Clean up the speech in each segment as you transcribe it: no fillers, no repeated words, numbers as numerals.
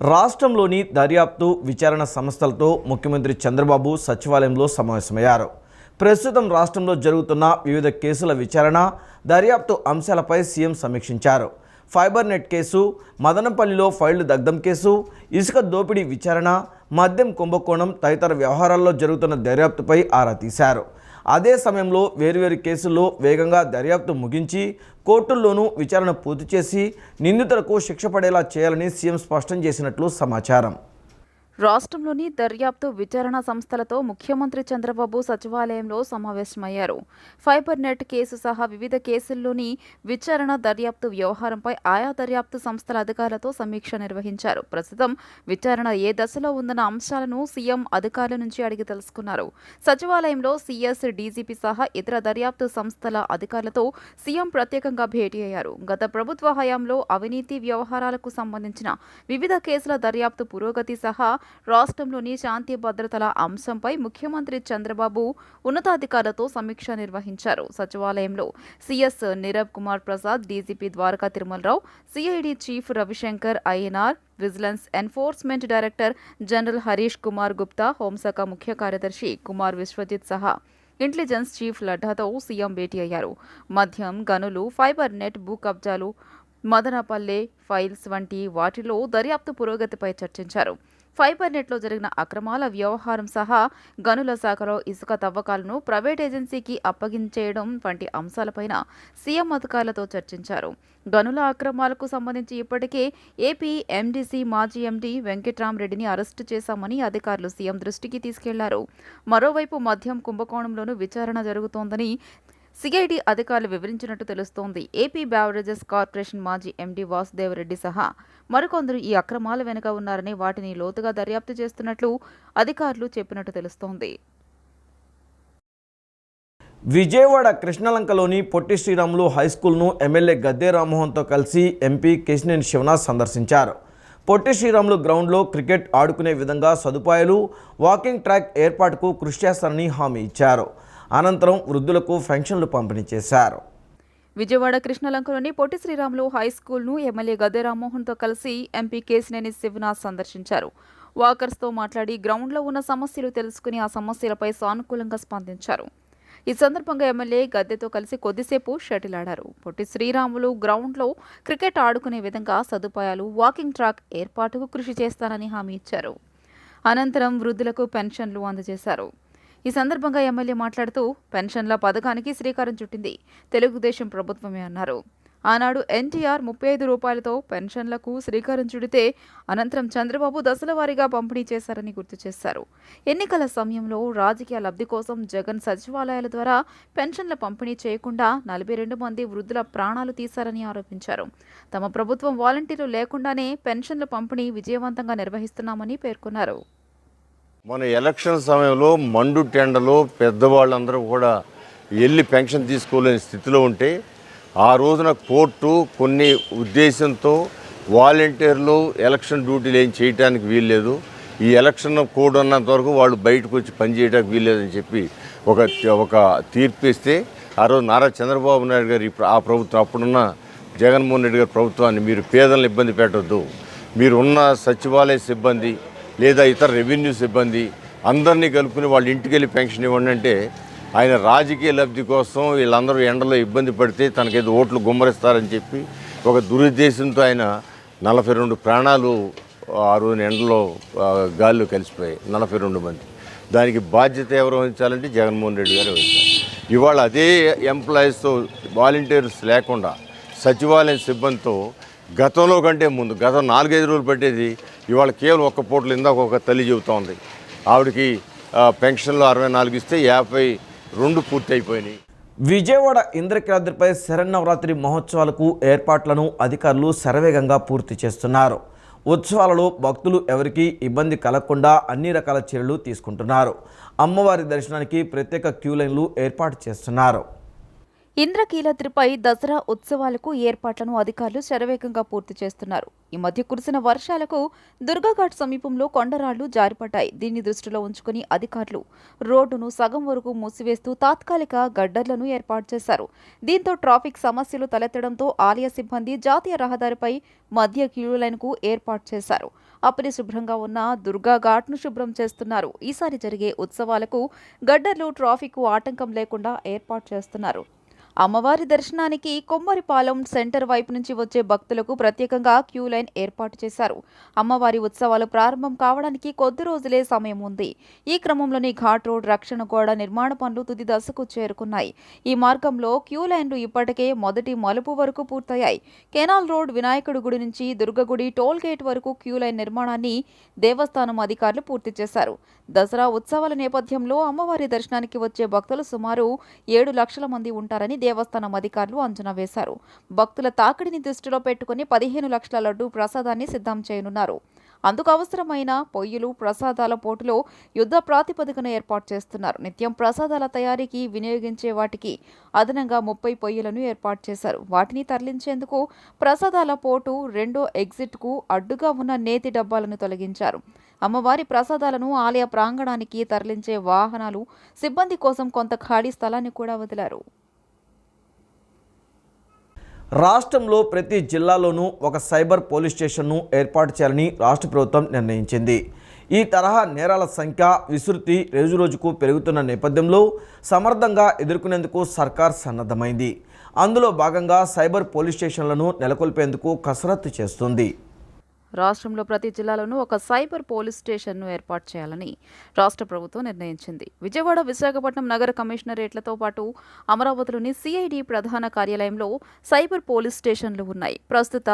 రాష్ట్రంలోని దర్యాప్తు విచారణ సంస్థలతో ముఖ్యమంత్రి చంద్రబాబు సచివాలయంలో సమావేశమయ్యారు. ప్రస్తుతం రాష్ట్రంలో జరుగుతున్న వివిధ కేసుల విచారణ, దర్యాప్తు అంశాలపై సీఎం సమీక్షించారు. ఫైబర్ నెట్ కేసు, మదనపల్లిలో ఫైళ్లు దగ్ధం కేసు, ఇసుక దోపిడీ విచారణ, మద్యం కుంభకోణం తదితర వ్యవహారాల్లో జరుగుతున్న దర్యాప్తుపై ఆరా తీశారు. అదే సమయంలో వేర్వేరు కేసుల్లో వేగంగా దర్యాప్తు ముగించి కోర్టుల్లోనూ విచారణ పూర్తి చేసి నిందితులకు శిక్ష పడేలా చేయాలని సీఎం స్పష్టం చేసినట్లు సమాచారం. రాష్ట్రంలోని దర్యాప్తు విచారణ సంస్థలతో ముఖ్యమంత్రి చంద్రబాబు సచివాలయంలో సమావేశమయ్యారు. ఫైబర్ నెట్ కేసు సహా వివిధ కేసుల్లోని విచారణ, దర్యాప్తు వ్యవహారంపై ఆయా దర్యాప్తు సంస్థల అధికారులతో సమీక్ష నిర్వహించారు. ప్రస్తుతం విచారణ ఏ దశలో ఉందన్న అంశాలను సీఎం అధికారుల నుంచి అడిగి తెలుసుకున్నారు. సచివాలయంలో సీఎస్, డీజీపీ సహా ఇతర దర్యాప్తు సంస్థల అధికారులతో సీఎం ప్రత్యేకంగా భేటీ అయ్యారు. గత ప్రభుత్వ హయాంలో అవినీతి వ్యవహారాలకు సంబంధించిన వివిధ కేసుల దర్యాప్తు పురోగతి సహా రాష్ట్రంలోని శాంతి భద్రతల అంశంపై ముఖ్యమంత్రి చంద్రబాబు ఉన్నతాధికారులతో సమీక్ష నిర్వహించారు. సచివాలయంలో CS Neerabh Kumar Prasad, DGP Dwaraka Tirumala Rao, CID chief Ravishankar Ayyanar, vigilance enforcement director general Harish Kumar Gupta, హోంశాఖ ముఖ్య కార్యదర్శి కుమార్ విశ్వజిత్ సహా ఇంటెలిజెన్స్ చీఫ్ లడ్డాతో సీఎం భేటీ అయ్యారు. మద్యం, గనులు, ఫైబర్ నెట్, భూ కబ్జాలు, మదనపల్లె ఫైల్స్ వంటి వాటిలో దర్యాప్తు పురోగతిపై చర్చించారు. ఫైబర్ నెట్లో జరిగిన అక్రమాల వ్యవహారం సహా గనుల శాఖలో ఇసుక తవ్వకాలను ప్రైవేట్ ఏజెన్సీకి అప్పగించేయడం వంటి అంశాలపైన సీఎం అధికారులతో చర్చించారు. గనుల అక్రమాలకు సంబంధించి ఇప్పటికే ఏపీ ఎండీసీ మాజీ ఎండీ వెంకట్రామరెడ్డిని అరెస్టు చేశామని అధికారులు సీఎం దృష్టికి తీసుకెళ్లారు. మరోవైపు మద్యం కుంభకోణంలోనూ విచారణ జరుగుతోందని సిఐడి అధికారులు వివరించినట్టు తెలుస్తోంది. ఏపీ బ్యావరేజెస్ కార్పొరేషన్ మాజీ ఎండీ వాసుదేవరెడ్డి సహా మరికొందరు ఈ అక్రమాల వెనుక ఉన్నారని, వాటిని లోతుగా దర్యాప్తు చేస్తున్నట్లు అధికారులు చెప్పినట్టు తెలుస్తోంది. విజయవాడ కృష్ణలంకలోని పొట్టి శ్రీరాములు హైస్కూల్ను ఎమ్మెల్యే గద్దె రామ్మోహన్తో కలిసి ఎంపీ కేశినేని శివనాథ్ సందర్శించారు. పొట్టి శ్రీరాములు గ్రౌండ్లో క్రికెట్ ఆడుకునే విధంగా సదుపాయాలు, వాకింగ్ ట్రాక్ ఏర్పాటుకు కృషి చేస్తారని హామీ ఇచ్చారు. అనంతరం వృద్ధులకు పెన్షన్లు పంపిణీ చేశారు. విజయవాడ కృష్ణలంకలోని పొట్టి శ్రీరాములు హైస్కూల్ను ఎమ్మెల్యే గద్దె రామ్మోహన్తో కలిసి ఎంపీ కేశినేని శివనాథ్ సందర్శించారు. వాకర్స్తో మాట్లాడి గ్రౌండ్లో ఉన్న సమస్యలు తెలుసుకుని ఆ సమస్యలపై సానుకూలంగా స్పందించారు. ఈ సందర్భంగా ఎమ్మెల్యే గద్దెతో కలిసి కొద్దిసేపు షటిల్ ఆడారు. పొట్టి శ్రీరాములు గ్రౌండ్లో క్రికెట్ ఆడుకునే విధంగా సదుపాయాలు, వాకింగ్ ట్రాక్ ఏర్పాటుకు కృషి చేస్తానని హామీ ఇచ్చారు. అనంతరం వృద్ధులకు పెన్షన్లు అందజేశారు. ఈ సందర్భంగా ఎమ్మెల్యే మాట్లాడుతూ పెన్షన్ల పథకానికి శ్రీకారం చుట్టింది తెలుగుదేశం ప్రభుత్వమే అన్నారు. ఆనాడు ఎన్టీఆర్ 35 రూపాయలతో పెన్షన్లకు శ్రీకారం చుడితే అనంతరం చంద్రబాబు దశల వారీగా పంపిణీ చేశారని గుర్తు చేశారు. ఎన్నికల సమయంలో రాజకీయ లబ్ధి కోసం జగన్ సచివాలయాల ద్వారా పెన్షన్ల పంపిణీ చేయకుండా 42 మంది వృద్ధుల ప్రాణాలు తీశారని ఆరోపించారు. తమ ప్రభుత్వం వాలంటీర్లు లేకుండానే పెన్షన్ల పంపిణీ విజయవంతంగా నిర్వహిస్తున్నామని పేర్కొన్నారు. మన ఎలక్షన్ సమయంలో మండు టెండలో పెద్దవాళ్ళందరూ కూడా వెళ్ళి పెన్షన్ తీసుకోలేని స్థితిలో ఉంటే ఆ రోజున కోర్టు కొన్ని ఉద్దేశంతో వాలంటీర్లు ఎలక్షన్ డ్యూటీలు ఏం చేయడానికి వీల్లేదు, ఈ ఎలక్షన్ కోడ్ ఉన్నంత వరకు వాళ్ళు బయటకు వచ్చి పనిచేయడానికి వీల్లేదని చెప్పి ఒక తీర్పు ఇస్తే ఆ రోజు నారా చంద్రబాబు నాయుడు గారు ఆ ప్రభుత్వం, అప్పుడున్న జగన్మోహన్ రెడ్డి గారి ప్రభుత్వాన్ని మీరు పేదలను ఇబ్బంది పెట్టద్దు, మీరు ఉన్న సచివాలయ సిబ్బంది లేదా ఇతర రెవెన్యూ సిబ్బంది అందరినీ కలుపుకుని వాళ్ళ ఇంటికి వెళ్ళి పెన్షన్ ఇవ్వండి అంటే ఆయన రాజకీయ లబ్ధి కోసం వీళ్ళందరూ ఎండలో ఇబ్బంది పడితే తనకేదో ఓట్లు గుమ్మరిస్తారని చెప్పి ఒక దురుద్దేశంతో ఆయన 42 ప్రాణాలు ఆ రోజున ఎండలో గాల్లో కలిసిపోయాయి, 42 మంది. దానికి బాధ్యత ఎవరు వహించాలంటే జగన్మోహన్ రెడ్డి గారు వహించారు. ఇవాళ అదే ఎంప్లాయీస్తో వాలంటీర్స్ లేకుండా సచివాలయం సిబ్బందితో గతంలో కంటే ముందు గతం 4-5 రోజులు పట్టేది ఇవాళ కేవలం ఒక్క పూటలు ఇందాక ఒక తల్లి చెబుతూ ఉంది, ఆవిడకి పెన్షన్లు 64 ఇస్తే 52 పూర్తి అయిపోయినాయి. విజయవాడ ఇంద్రకీలాద్రిపై శరన్నవరాత్రి మహోత్సవాలకు ఏర్పాట్లను అధికారులు శరవేగంగా పూర్తి చేస్తున్నారు. ఉత్సవాలలో భక్తులు ఎవరికీ ఇబ్బంది కలగకుండా అన్ని రకాల చర్యలు తీసుకుంటున్నారు. అమ్మవారి దర్శనానికి ప్రత్యేక క్యూ లైన్లు ఏర్పాటు చేస్తున్నారు. ఇంద్రకీలాద్రిపై దసరా ఉత్సవాలకు ఏర్పాట్లను అధికారులు శరవేగంగా పూర్తి చేస్తున్నారు. ఈ మధ్య కురిసిన వర్షాలకు దుర్గాఘాట్ సమీపంలో కొండరాళ్లు జారిపడ్డాయి. దీన్ని దృష్టిలో ఉంచుకుని అధికారులు రోడ్డును సగం వరకు మూసివేస్తూ తాత్కాలిక గడ్డర్లను ఏర్పాటు చేశారు. దీంతో ట్రాఫిక్ సమస్యలు తలెత్తడంతో ఆలయ సిబ్బంది జాతీయ రహదారిపై మధ్య క్యూ లైన్కు ఏర్పాటు చేశారు. అపరిశుభ్రంగా ఉన్న దుర్గా ఘాట్ను శుభ్రం చేస్తున్నారు. ఈసారి జరిగే ఉత్సవాలకు గడ్డర్లు, ట్రాఫిక్ ఆటంకం లేకుండా ఏర్పాటు చేస్తున్నారు. అమ్మవారి దర్శనానికి కొమ్మరిపాలెం సెంటర్ వైపు నుంచి వచ్చే భక్తులకు ప్రత్యేకంగా క్యూ లైన్ ఏర్పాటు చేశారు. అమ్మవారి ఉత్సవాలు ప్రారంభం కావడానికి కొద్ది రోజులే సమయం ఉంది. ఈ క్రమంలోని ఘాట్ రోడ్ రక్షణ గోడ నిర్మాణ పనులు తుది దశకు చేరుకున్నాయి. ఈ మార్గంలో క్యూ లైన్లు ఇప్పటికే మొదటి మలుపు వరకు పూర్తయ్యాయి. కెనాల్ రోడ్, వినాయకుడి గుడి నుంచి దుర్గగుడి టోల్ గేట్ వరకు క్యూ లైన్ నిర్మాణాన్ని దేవస్థానం అధికారులు పూర్తి చేశారు. దసరా ఉత్సవాల నేపథ్యంలో అమ్మవారి దర్శనానికి వచ్చే భక్తులు సుమారు 7 లక్షల మంది ఉంటారని దేవస్థానం అధికారులు అంచనా వేశారు. భక్తుల తాకిడిని దృష్టిలో పెట్టుకుని 15 లక్షల లడ్డూ ప్రసాదాన్ని సిద్ధం చేయనున్నారు. అందుకు అవసరమైన పొయ్యిలు, ప్రసాదాల పోటులో యుద్ధ ప్రాతిపదికన ఏర్పాటు చేస్తున్నారు. నిత్యం ప్రసాదాల తయారీకి వినియోగించే వాటికి అదనంగా 30 పొయ్యిలను ఏర్పాటు చేశారు. వాటిని తరలించేందుకు ప్రసాదాల పోటు రెండో ఎగ్జిట్కు అడ్డుగా ఉన్న నేతి డబ్బాలను తొలగించారు. అమ్మవారి ప్రసాదాలను ఆలయ ప్రాంగణానికి తరలించే వాహనాలు, సిబ్బంది కోసం కొంత ఖాళీ స్థలాన్ని కూడా వదిలారు. రాష్ట్రంలో ప్రతి జిల్లాలోనూ ఒక సైబర్ పోలీస్ స్టేషన్ను ఏర్పాటు చేయాలని రాష్ట్ర ప్రభుత్వం నిర్ణయించింది. ఈ తరహా నేరాల సంఖ్య, విస్తృతి రోజురోజుకు పెరుగుతున్న నేపథ్యంలో సమర్థంగా ఎదుర్కొనేందుకు సర్కార్ సన్నద్ధమైంది. అందులో భాగంగా సైబర్ పోలీస్ స్టేషన్లను నెలకొల్పేందుకు కసరత్తు చేస్తుంది. రాష్ట్రంలో ప్రతి జిల్లాలోనూ ఒక సైబర్ పోలీస్ స్టేషన్ను ఏర్పాటు చేయాలని రాష్ట్ర ప్రభుత్వం నిర్ణయించింది. విజయవాడ, విశాఖపట్నం నగర కమిషనరేట్లతో పాటు అమరావతిలోని సిఐడి ప్రధాన కార్యాలయంలో సైబర్ పోలీస్ స్టేషన్లు ఉన్నాయి. ప్రస్తుత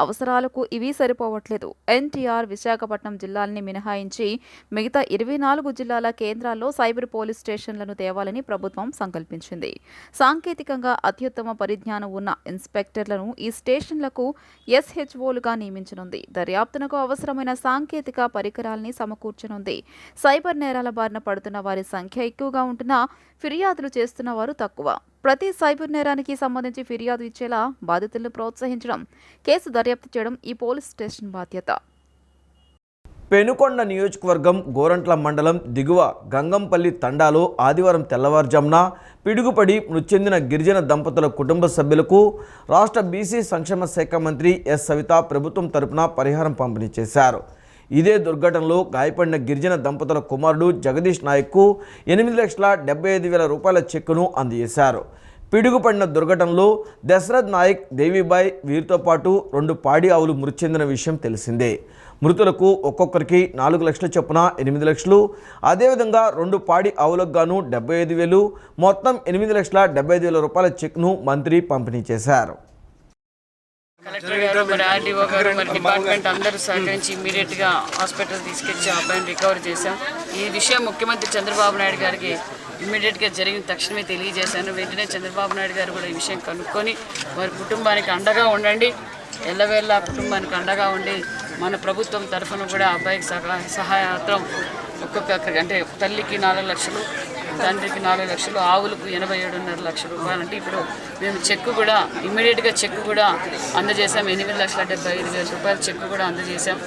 అవసరాలకు ఇవి సరిపోవట్లేదు. ఎన్టీఆర్, విశాఖపట్నం జిల్లాల్ని మినహాయించి మిగతా 24 జిల్లాల కేంద్రాల్లో సైబర్ పోలీస్ స్టేషన్లను తేవాలని ప్రభుత్వం సంకల్పించింది. సాంకేతికంగా అత్యుత్తమ పరిజ్ఞానం ఉన్న ఇన్స్పెక్టర్లను ఈ స్టేషన్లకు ఎస్హెచ్ఓలుగా నియమించనుంది. దర్యాప్తునకు అవసరమైన సాంకేతిక పరికరాల్ని సమకూర్చనుంది. సైబర్ నేరాల బారిన పడుతున్న వారి సంఖ్య ఎక్కువగా ఉంటున్నా ఫిర్యాదులు చేస్తున్న వారు తక్కువ. ప్రతి సైబర్ నేరానికి సంబంధించి ఫిర్యాదు ఇచ్చేలా బాధితులను ప్రోత్సహించడం, కేసు దర్యాప్తు చేయడం ఈ పోలీస్ స్టేషన్ బాధ్యత. పెనుకొండ నియోజకవర్గం గోరంట్ల మండలం దిగువ గంగంపల్లి తండాలో ఆదివారం తెల్లవారుజామున పిడుగుపడి మృతి చెందిన గిరిజన దంపతుల కుటుంబ సభ్యులకు రాష్ట్ర బీసీ సంక్షేమ శాఖ మంత్రి ఎస్ సవిత ప్రభుత్వం తరపున పరిహారం పంపిణీ చేశారు. ఇదే దుర్ఘటనలో గాయపడిన గిరిజన దంపతుల కుమారుడు జగదీష్ నాయక్కు 8,75,000 రూపాయల చెక్కును అందజేశారు. పిడుగుపడిన దుర్ఘటనలో దశరథ్ నాయక్, దేవిబాయ్ వీరితో పాటు 2 పాడి ఆవులు మృతి చెందిన విషయం తెలిసిందే. మృతులకు ఒక్కొక్కరికి 4 లక్షల చొప్పున 8 లక్షలు, అదేవిధంగా 2 పాడి ఆవులకు గాను 75,000, మొత్తం 8,75,000 రూపాయల చెక్ను మంత్రి పంపిణీ చేశారు. కలెక్టర్ గారు, మరి ఆర్డీఓ గారు, మరి డిపార్ట్మెంట్ అందరూ సహకరించి ఇమీడియట్గా హాస్పిటల్ తీసుకొచ్చి ఆ అబ్బాయిని రికవర్ చేశాం. ఈ విషయం ముఖ్యమంత్రి చంద్రబాబు నాయుడు గారికి ఇమీడియట్గా జరిగిన తక్షణమే తెలియజేశాను. వెంటనే చంద్రబాబు నాయుడు గారు కూడా ఈ విషయం కనుక్కొని వారి కుటుంబానికి అండగా ఉండండి, ఎల్లవేళ్ళ కుటుంబానికి అండగా ఉండి మన ప్రభుత్వం తరఫున కూడా అబ్బాయికి సహాయార్థం ఒక్కొక్కరికి, అంటే తల్లికి 4 లక్షలు, తండ్రికి 4 లక్షలు, ఆవులకు 87.5 లక్షల రూపాయలు. అంటే ఇప్పుడు మేము చెక్కు కూడా ఇమ్మీడియట్గా చెక్కు కూడా అందజేసాం. 8,75,000 రూపాయల చెక్కు కూడా అందజేసాం.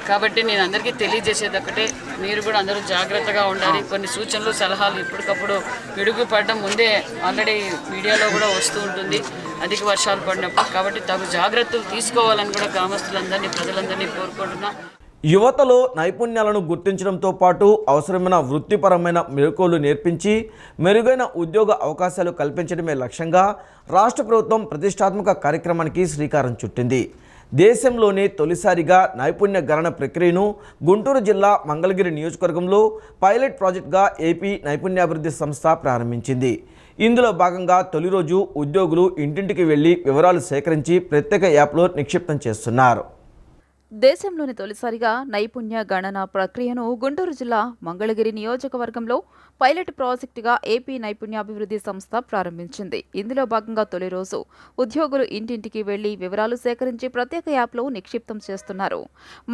కాబట్టి నేను అందరికీ తెలియజేసేది ఒకటే, మీరు కూడా అందరూ జాగ్రత్తగా ఉండాలి. కొన్ని సూచనలు, సలహాలు ఇప్పటికప్పుడు పిడుగు పడడం ముందే ఆల్రెడీ మీడియాలో కూడా వస్తూ ఉంటుంది అధిక వర్షాలు పడినప్పుడు. కాబట్టి తగు జాగ్రత్తలు తీసుకోవాలని కూడా గ్రామస్తులందరినీ, ప్రజలందరినీ కోరుకుంటున్నాం. యువతలో నైపుణ్యాలను గుర్తించడంతో పాటు అవసరమైన వృత్తిపరమైన మెళకువలు నేర్పించి మెరుగైన ఉద్యోగ అవకాశాలు కల్పించడమే లక్ష్యంగా రాష్ట్ర ప్రభుత్వం ప్రతిష్టాత్మక కార్యక్రమానికి శ్రీకారం చుట్టింది. దేశంలోనే తొలిసారిగా నైపుణ్య గణన ప్రక్రియను గుంటూరు జిల్లా మంగళగిరి నియోజకవర్గంలో పైలట్ ప్రాజెక్టుగా ఏపీ నైపుణ్యాభివృద్ధి సంస్థ ప్రారంభించింది. ఇందులో భాగంగా తొలి రోజు ఉద్యోగులు ఇంటింటికి వెళ్లి వివరాలు సేకరించి ప్రత్యేక యాప్లో నిక్షిప్తం చేస్తున్నారు. దేశంలోని తొలిసారిగా నైపుణ్య గణన ప్రక్రియను గుంటూరు జిల్లా మంగళగిరి నియోజకవర్గంలో పైలట్ ప్రాజెక్టుగా ఏపీ నైపుణ్యాభివృద్ధి సంస్థ ప్రారంభించింది. ఇందులో భాగంగా తొలి రోజు ఉద్యోగులు ఇంటింటికి వెళ్లి వివరాలు సేకరించి ప్రత్యేక యాప్లో నిక్షిప్తం చేస్తున్నారు.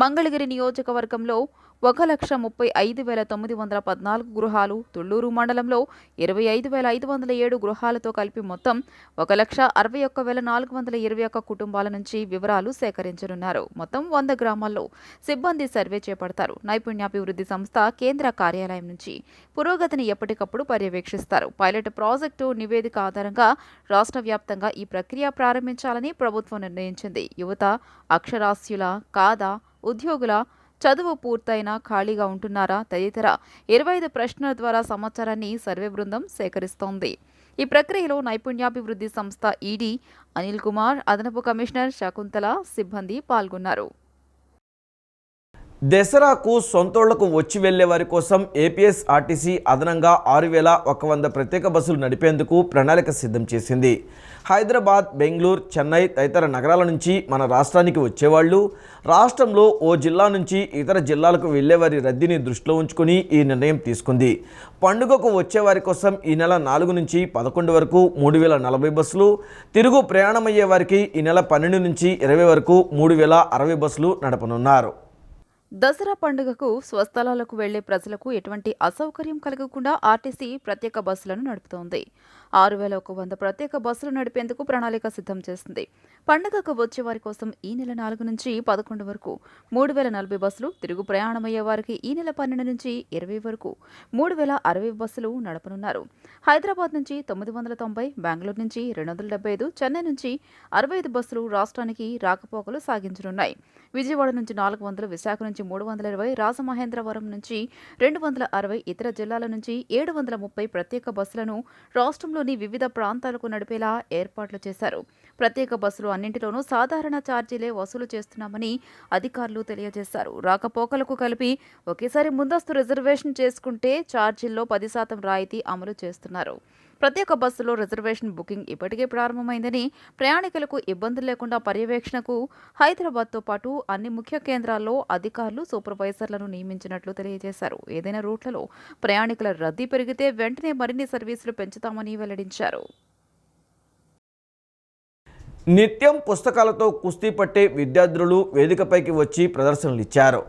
మంగళగిరి నియోజకవర్గంలో 1,35,914 గృహాలు, తుళ్లూరు మండలంలో 25,507 గృహాలతో కలిపి మొత్తం 1,61,421 కుటుంబాల నుంచి వివరాలు సేకరించనున్నారు. మొత్తం 100 గ్రామాల్లో సిబ్బంది సర్వే చేపడతారు. నైపుణ్యాభివృద్ధి సంస్థ కేంద్ర కార్యాలయం నుంచి పురోగతిని ఎప్పటికప్పుడు పర్యవేక్షిస్తారు. పైలట్ ప్రాజెక్టు నివేదిక ఆధారంగా రాష్ట్ర వ్యాప్తంగా ఈ ప్రక్రియ ప్రారంభించాలని ప్రభుత్వం నిర్ణయించింది. యువత అక్షరాస్యుల కాదా, ఉద్యోగుల చదువు పూర్తయినా ఖాళీగా ఉంటున్నారా తదితర 25 ప్రశ్నల ద్వారా సమాచారాన్ని సర్వే బృందం సేకరిస్తోంది. ఈ ప్రక్రియలో నైపుణ్యాభివృద్ధి సంస్థ ఈడీ అనిల్ కుమార్, అదనపు కమిషనర్ శకుంతల సిబ్బంది పాల్గొన్నారు. దసరాకు సొంతోళ్లకు వచ్చి వెళ్లే వారి కోసం ఏపీఎస్ఆర్టీసీ అదనంగా 6,100 ప్రత్యేక బస్సులు నడిపేందుకు ప్రణాళిక సిద్ధం చేసింది. హైదరాబాద్, బెంగళూరు, చెన్నై తదితర నగరాల నుంచి మన రాష్ట్రానికి వచ్చేవాళ్లు, రాష్ట్రంలో ఓ జిల్లా నుంచి ఇతర జిల్లాలకు వెళ్లేవారి రద్దీని దృష్టిలో ఉంచుకుని ఈ నిర్ణయం తీసుకుంది. పండుగకు వచ్చేవారి కోసం ఈ నెల 4 నుంచి 11 వరకు 3,040 బస్సులు, తిరుగు ప్రయాణమయ్యే వారికి ఈ నెల 12 నుంచి 20 వరకు 3,060 బస్సులు నడపనున్నారు. దసరా పండుగకు స్వస్థలాలకు వెళ్లే ప్రజలకు ఎటువంటి అసౌకర్యం కలగకుండా ఆర్టీసీ ప్రత్యేక బస్సులను నడుపుతోంది. 6,100 ప్రత్యేక బస్సులు నడిపేందుకు ప్రణాళిక సిద్ధం చేసింది. పండుగకు వచ్చే వారి కోసం ఈ నెల 4 నుంచి 11 వరకు 3,040 బస్సులు, తిరుగు ప్రయాణమయ్యే వారికి ఈ నెల 12 నుంచి 20 వరకు 3,060 బస్సులు నడపనున్నారు. హైదరాబాద్ నుంచి 990, బెంగళూరు నుంచి 275, చెన్నై నుంచి 65 బస్సులు రాష్ట్రానికి రాకపోకలు సాగించనున్నాయి. విజయవాడ నుంచి 400, విశాఖ నుంచి 320, రాజమహేంద్రవరం నుంచి 260, ఇతర జిల్లాల నుంచి 730 ప్రత్యేక బస్సులను రాష్ట్రంలోని వివిధ ప్రాంతాలకు నడిపేలా ఏర్పాట్లు చేశారు. ప్రత్యేక బస్సులు అన్నింటిలోనూ సాధారణ ఛార్జీలే వసూలు చేస్తున్నామని అధికారులు తెలియజేశారు. రాకపోకలకు కలిపి ఒకేసారి ముందస్తు రిజర్వేషన్ చేసుకుంటే ఛార్జీల్లో 10% రాయితీ అమలు చేస్తున్నారు. ప్రత్యేక బస్సులో రిజర్వేషన్ బుకింగ్ ఇప్పటికే ప్రారంభమైందని, ప్రయాణికులకు ఇబ్బందులు లేకుండా పర్యవేక్షణకు హైదరాబాద్తో పాటు అన్ని ముఖ్య కేంద్రాల్లో అధికారులు, సూపర్వైజర్లను నియమించినట్లు తెలియజేశారు. ఏదైనా రూట్లలో ప్రయాణికుల రద్దీ పెరిగితే వెంటనే మరిన్ని సర్వీసులు పెంచుతామని వెల్లడించారు. నిత్యం పుస్తకాలతో కుస్తీ పట్టే విద్యార్థులు వేదికపైకి వచ్చి ప్రదర్శనలు ఇచ్చారు.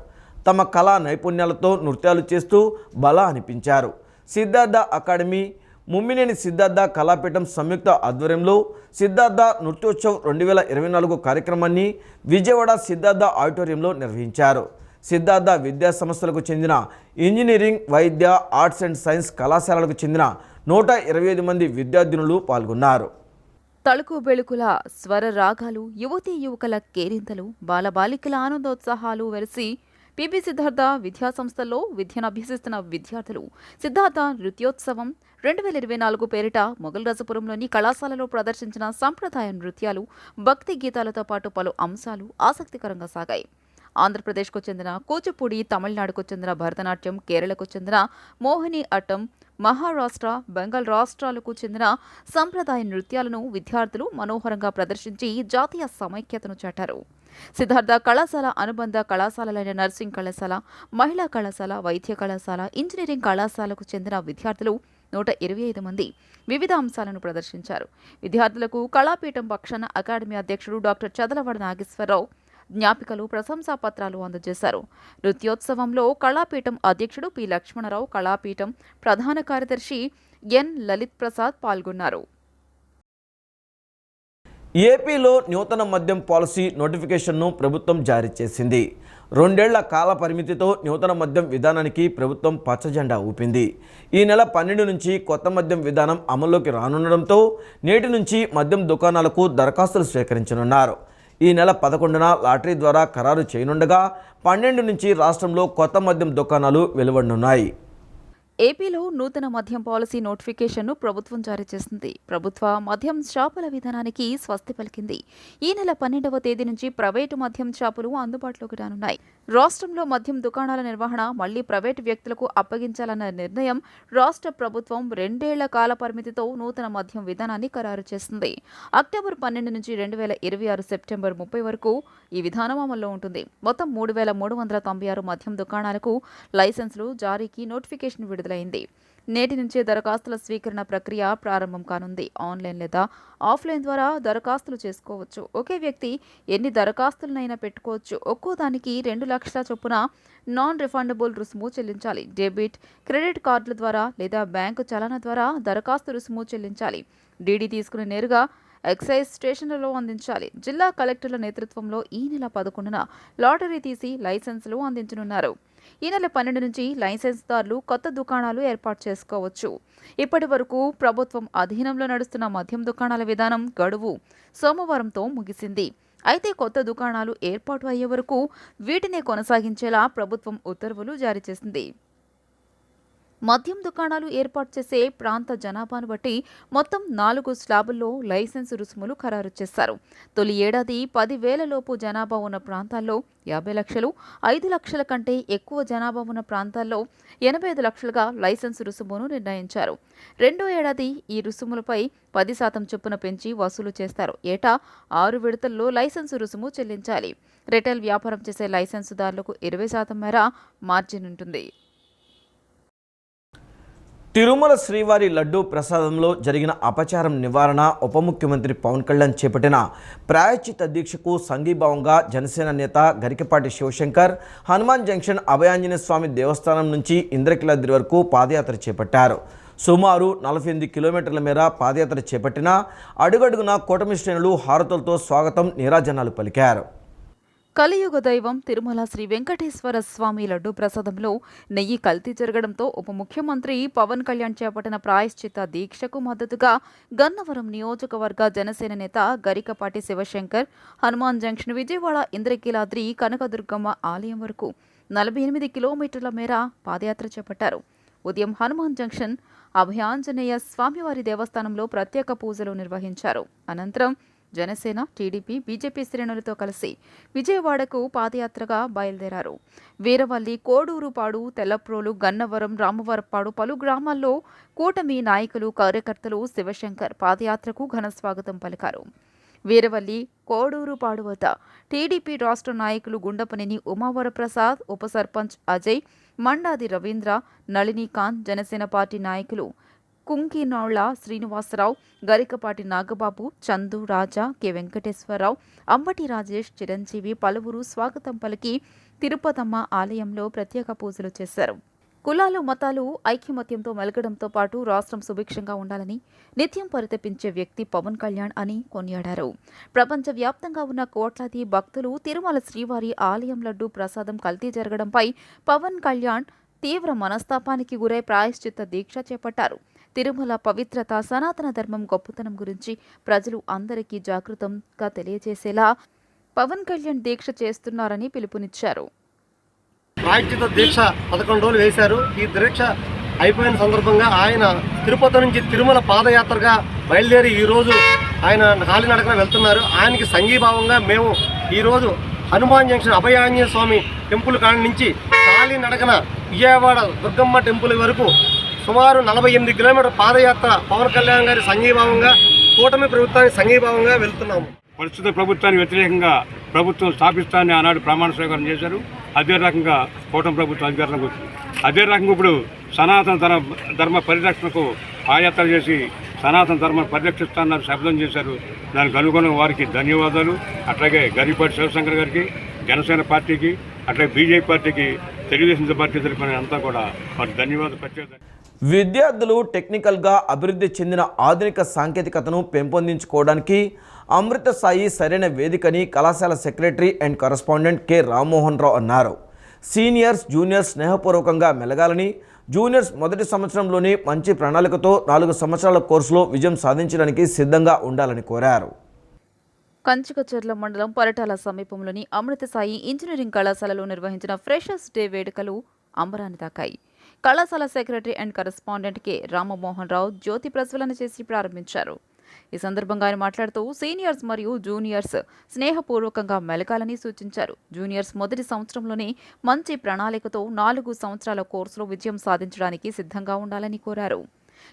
తమ కళా నైపుణ్యాలతో నృత్యాలు చేస్తూ బలా అనిపించారు. సిద్ధార్థ అకాడమీ, ముమ్మినేని సిద్ధార్థ కళాపీఠం సంయుక్త ఆధ్వర్యంలో సిద్ధార్థ నృత్యోత్సవ్ 2024 కార్యక్రమాన్ని విజయవాడ సిద్ధార్థ ఆడిటోరియంలో నిర్వహించారు. సిద్ధార్థ విద్యా సంస్థలకు చెందిన ఇంజనీరింగ్, వైద్య, ఆర్ట్స్ అండ్ సైన్స్ కళాశాలలకు చెందిన 125 మంది విద్యార్థినులు పాల్గొన్నారు. తళుకు బెళుకుల స్వర రాగాలు, యువతీ యువకుల కేరింతలు, బాలబాలికల ఆనందోత్సాహాలు వెలిసి పిబి సిద్ధార్థ విద్యా సంస్థల్లో విద్యను అభ్యసిస్తున్న విద్యార్థులు సిద్ధార్థ నృత్యోత్సవం 2024 పేరిట మొగల్రాజపురంలోని కళాశాలలో ప్రదర్శించిన సంప్రదాయ నృత్యాలు, భక్తి గీతాలతో పాటు పలు అంశాలు ఆసక్తికరంగా సాగాయి. ఆంధ్రప్రదేశ్కు చెందిన కూచిపూడి, తమిళనాడుకు చెందిన భరతనాట్యం, కేరళకు చెందిన మోహిని అట్టం, మహారాష్ట్ర, బెంగాల్ రాష్ట్రాలకు చెందిన సంప్రదాయ నృత్యాలను విద్యార్థులు మనోహరంగా ప్రదర్శించి జాతీయ సమైక్యతను చాటారు. సిద్ధార్థ కళాశాల అనుబంధ కళాశాలలైన నర్సింగ్ కళాశాల, మహిళా కళాశాల, వైద్య కళాశాల, ఇంజనీరింగ్ కళాశాలకు చెందిన విద్యార్థులు 125 మంది వివిధ అంశాలను ప్రదర్శించారు. విద్యార్థులకు కళాపీఠం పక్షాన అకాడమీ అధ్యక్షుడు డాక్టర్ చదలవాడ నాగేశ్వరరావు జ్ఞాపికలు, ప్రశంసా పత్రాలు అందజేశారు. నృత్యోత్సవంలో కళాపీఠం అధ్యక్షుడు పి లక్ష్మణరావు, కళాపీఠం ప్రధాన కార్యదర్శి ఎన్ లలిత్ ప్రసాద్ పాల్గొన్నారు. ఏపీలో నూతన మద్యం పాలసీ నోటిఫికేషన్ను ప్రభుత్వం జారీ చేసింది. 2 ఏళ్ల కాల పరిమితితో నూతన మద్యం విధానానికి ప్రభుత్వం పచ్చజెండా ఊపింది. ఈ నెల 12 నుంచి కొత్త మద్యం విధానం అమల్లోకి రానుండడంతో నేటి నుంచి మద్యం దుకాణాలకు దరఖాస్తులు స్వీకరించనున్నారు. ఈ నెల 11న లాటరీ ద్వారా ఖరారు చేయనుండగా 12 నుంచి రాష్ట్రంలో కొత్త మద్యం దుకాణాలు వెలువడనున్నాయి. ఏపీలో నూతన మద్యం పాలసీ నోటిఫికేషన్ను ప్రభుత్వం జారీ చేసింది. ప్రభుత్వ మద్యం షాపుల విధానానికి స్వస్తి పలికింది. ఈ నెల 12వ తేదీ నుంచి ప్రైవేటు మద్యం షాపులు అందుబాటులోకి రానున్నాయి. రాష్ట్రంలో మద్యం దుకాణాల నిర్వహణ మళ్లీ ప్రైవేటు వ్యక్తులకు అప్పగించాలన్న నిర్ణయం రాష్ట్ర ప్రభుత్వం 2 ఏళ్ల కాల పరిమితితో నూతన మద్యం విధానాన్ని ఖరారు చేసింది. అక్టోబర్ 12 నుంచి 2026 సెప్టెంబర్ 30 వరకు ఈ విధానం అమల్లో ఉంటుంది. మొత్తం 3,396 మద్యం దుకాణాలకు లైసెన్సులు జారీకి నోటిఫికేషన్ విడుదలైంది. నేటి నుంచే దరఖాస్తుల స్వీకరణ ప్రక్రియ ప్రారంభం కానుంది. ఆన్లైన్ లేదా ఆఫ్లైన్ ద్వారా దరఖాస్తులు చేసుకోవచ్చు. ఒకే వ్యక్తి ఎన్ని దరఖాస్తులనైనా పెట్టుకోవచ్చు. ఒక్కో దానికి 2 లక్షల చొప్పున నాన్ రిఫండబుల్ రుసుము చెల్లించాలి. డెబిట్, క్రెడిట్ కార్డుల ద్వారా లేదా బ్యాంకు చలన ద్వారా దరఖాస్తు రుసుము చెల్లించాలి. డీడీ తీసుకుని నేరుగా ఎక్సైజ్ స్టేషన్లలో అందించాలి. జిల్లా కలెక్టర్ల నేతృత్వంలో ఈ నెల 11న లాటరీ తీసి లైసెన్సులు అందించనున్నారు. ఈ నెల 12 నుంచి లైసెన్స్దారులు కొత్త దుకాణాలు ఏర్పాటు చేసుకోవచ్చు. ఇప్పటి వరకు ప్రభుత్వం అధీనంలో నడుస్తున్న మద్యం దుకాణాల విధానం గడువు సోమవారంతో ముగిసింది. అయితే కొత్త దుకాణాలు ఏర్పాటు అయ్యే వరకు వీటినే కొనసాగించేలా ప్రభుత్వం ఉత్తర్వులు జారీ చేసింది. మద్యం దుకాణాలు ఏర్పాటు చేసే ప్రాంత జనాభాను బట్టి మొత్తం 4 స్లాబుల్లో లైసెన్సు రుసుములు ఖరారు చేశారు. తొలి ఏడాది 10,000 లోపు జనాభా ఉన్న ప్రాంతాల్లో 50 లక్షలు, 5 లక్షల కంటే ఎక్కువ జనాభా ఉన్న ప్రాంతాల్లో 85 లక్షలుగా లైసెన్సు రుసుమును నిర్ణయించారు. రెండో ఏడాది ఈ రుసుములపై 10% చొప్పున పెంచి వసూలు చేస్తారు. ఏటా 6 విడతల్లో లైసెన్సు రుసుము చెల్లించాలి. రిటైల్ వ్యాపారం చేసే లైసెన్సుదారులకు 20% మేర మార్జిన్ ఉంటుంది. తిరుమల శ్రీవారి లడ్డూ ప్రసాదంలో జరిగిన అపచారం నివారణ ఉప ముఖ్యమంత్రి పవన్ కళ్యాణ్ చేపట్టిన ప్రాయశ్చిత్త దీక్షకు సంఘీభావంగా జనసేన నేత గరికపాటి శివశంకర్ హనుమాన్ జంక్షన్ అభయాంజనేయ స్వామి దేవస్థానం నుంచి ఇంద్రకీలాద్రి వరకు పాదయాత్ర చేపట్టారు. సుమారు 48 కిలోమీటర్ల మేర పాదయాత్ర చేపట్టిన అడుగడుగున కూటమి శ్రేణులు హారతులతో స్వాగతం నీరాజనాలు పలికారు. కలియుగ దైవం తిరుమల శ్రీ వెంకటేశ్వర స్వామి లడ్డూ ప్రసాదంలో నెయ్యి కల్తీ జరగడంతో ఉప ముఖ్యమంత్రి పవన్ కళ్యాణ్ చేపట్టిన ప్రాయశ్చిత్త దీక్షకు మద్దతుగా గన్నవరం నియోజకవర్గ జనసేన నేత గరికపాటి శివశంకర్ హనుమాన్ జంక్షన్ విజయవాడ ఇంద్రకీలాద్రి కనకదుర్గమ్మ ఆలయం వరకు 48 కిలోమీటర్ల మేర పాదయాత్ర చేపట్టారు. ఉదయం హనుమాన్ జంక్షన్ అభయాంజనేయ స్వామివారి దేవస్థానంలో ప్రత్యేక పూజలు నిర్వహించారు. అనంతరం జనసేన, టీడీపీ, బీజేపీ శ్రేణులతో కలిసి విజయవాడకు పాదయాత్రగా బయలుదేరారు. వీరవల్లి, కోడూరుపాడు, తెల్లప్రోలు, గన్నవరం, రామవరపాడు పలు గ్రామాల్లో కూటమి నాయకులు, కార్యకర్తలు శివశంకర్ పాదయాత్రకు ఘన స్వాగతం పలికారు. వీరవల్లి, కోడూరుపాడు వద్ద టీడీపీ రాష్ట్ర నాయకులు గుండపనేని ఉమావరప్రసాద్, ఉప సర్పంచ్ అజయ్, మండాది రవీంద్ర, నళినీకాంత్, జనసేన పార్టీ నాయకులు కుంకినోళ్ల శ్రీనివాసరావు, గరికపాటి నాగబాబు, చందు, రాజా, కె వెంకటేశ్వరరావు, అంబటి రాజేష్, చిరంజీవి పలువురు స్వాగతం పలికి తిరుపతమ్మ ఆలయంలో ప్రత్యేక పూజలు చేశారు. కులాలు, మతాలు ఐకమత్యంతో మెలగడంతో పాటు రాష్ట్రం సుభిక్షంగా ఉండాలని నిత్యం పరితపించే వ్యక్తి పవన్ కళ్యాణ్ అని కొనియాడారు. ప్రపంచవ్యాప్తంగా ఉన్న కోట్లాది భక్తులు తిరుమల శ్రీవారి ఆలయం లడ్డూ ప్రసాదం కల్తీ జరగడంపై పవన్ కళ్యాణ్ తీవ్ర మనస్తాపానికి గురై ప్రాయశ్చిత్త దీక్ష చేపట్టారు. తిరుమల పవిత్రత, సనాతన ధర్మం గొప్పతనం గురించి ప్రజలు అందరికీ జాగృతంగా తెలియజేసేలా పవన్ కళ్యాణ్ దీక్ష చేస్తున్నారని పిలుపునిచ్చారు. ప్రాయశ్చిత్త దీక్ష 11 రోజులు వేశారు. ఈ దీక్ష అయిపోయిన సందర్భంగా ఆయన తిరుపతి నుంచి తిరుమల పాదయాత్రగా బయలుదేరి ఈరోజు ఆయన కాలినడకన వెళ్తున్నారు. ఆయనకి సంఘీభావంగా మేము ఈరోజు హనుమాన్ జంక్షన్ అభయాంజనేయ స్వామి టెంపుల్ కాడి నుంచి కాలినడకన విజయవాడ దుర్గమ్మ టెంపుల్ వరకు సుమారు 48 కిలోమీటర్ పాదయాత్ర పవన్ కళ్యాణ్ గారి సంఘీభావంగా, కూటమి ప్రభుత్వానికి సంఘీభావంగా వెళ్తున్నాము. ప్రస్తుత ప్రభుత్వానికి వ్యతిరేకంగా ప్రభుత్వం స్థాపిస్తానని ఆనాడు ప్రమాణ స్వీకారం చేశారు. అదే రకంగా కూటమి ప్రభుత్వం అధికారంలోకి వచ్చింది. అదే రకంగా ఇప్పుడు సనాతన ధర్మ పరిరక్షణకు పాదయాత్ర చేసి సనాతన ధర్మాన్ని పరిరక్షిస్తానని శబ్దం చేశారు. దానికి అనుగుణంగా వారికి ధన్యవాదాలు. అట్లాగే గరికపాటి శివశంకర్ గారికి, జనసేన పార్టీకి, అట్లాగే బీజేపీ పార్టీకి, తెలుగుదేశం పార్టీ తరపున అంతా కూడా వారికి ధన్యవాదాలు ప్రత్యేక. విద్యార్థులు టెక్నికల్గా అభివృద్ధి చెందిన ఆధునిక సాంకేతికతను పెంపొందించుకోవడానికి అమృత సాయి సరైన వేదికని కళాశాల secretary and correspondent K Rammohan Rao అన్నారు. సీనియర్స్, జూనియర్స్ స్నేహపూర్వకంగా మెలగాలని, జూనియర్స్ మొదటి సంవత్సరంలోనే మంచి ప్రణాళికతో 4 సంవత్సరాల కోర్సులో విజయం సాధించడానికి సిద్ధంగా ఉండాలని కోరారు. కంచికచర్ల మండలం పరిటాల సమీపంలోని అమృత సాయి ఇంజనీరింగ్ కళాశాలలో నిర్వహించిన ఫ్రెషర్స్ డే వేడుకలు అంబరాన్ని తాకాయి. కళాశాల secretary and correspondent K Rammohan Rao జ్యోతి ప్రజ్వలన చేసి ప్రారంభించారు. ఈ సందర్భంగా ఆయన మాట్లాడుతూ సీనియర్స్ మరియు జూనియర్స్ స్నేహపూర్వకంగా మెలగాలని సూచించారు. జూనియర్స్ మొదటి సంవత్సరంలోనే మంచి ప్రణాళికతో 4 సంవత్సరాల కోర్సులో విజయం సాధించడానికి సిద్ధంగా ఉండాలని కోరారు.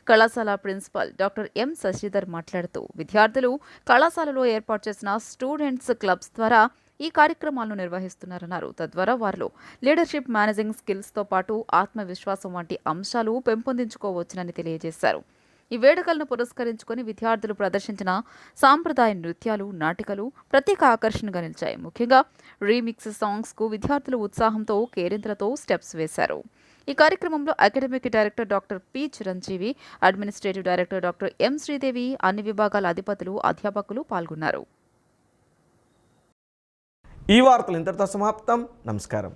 కళాశాల ప్రిన్సిపల్ డాక్టర్ ఎం శశిధర్ మాట్లాడుతూ విద్యార్థులు కళాశాలలో ఏర్పాటు చేసిన స్టూడెంట్స్ క్లబ్స్ ద్వారా ఈ కార్యక్రమాలను నిర్వహిస్తున్నారన్నారు. తద్వారా వారిలో లీడర్షిప్, మేనేజింగ్ స్కిల్స్తో పాటు ఆత్మవిశ్వాసం వంటి అంశాలు పెంపొందించుకోవచ్చునని తెలియజేశారు. ఈ వేడుకలను పురస్కరించుకొని విద్యార్థులు ప్రదర్శించిన సాంప్రదాయ నృత్యాలు, నాటికలు ప్రత్యేక ఆకర్షణగా నిలిచాయి. ముఖ్యంగా రీమిక్స్ సాంగ్స్కు విద్యార్థులు ఉత్సాహంతో, కేరింతలతో స్టెప్స్ వేశారు. ఈ కార్యక్రమంలో academic director doctor P Chiranjeevi, administrative director doctor M Sridevi, అన్ని విభాగాల అధిపతులు, అధ్యాపకులు పాల్గొన్నారు. ఈ వార్తలు ఇంతటితో సమాప్తం. నమస్కారం.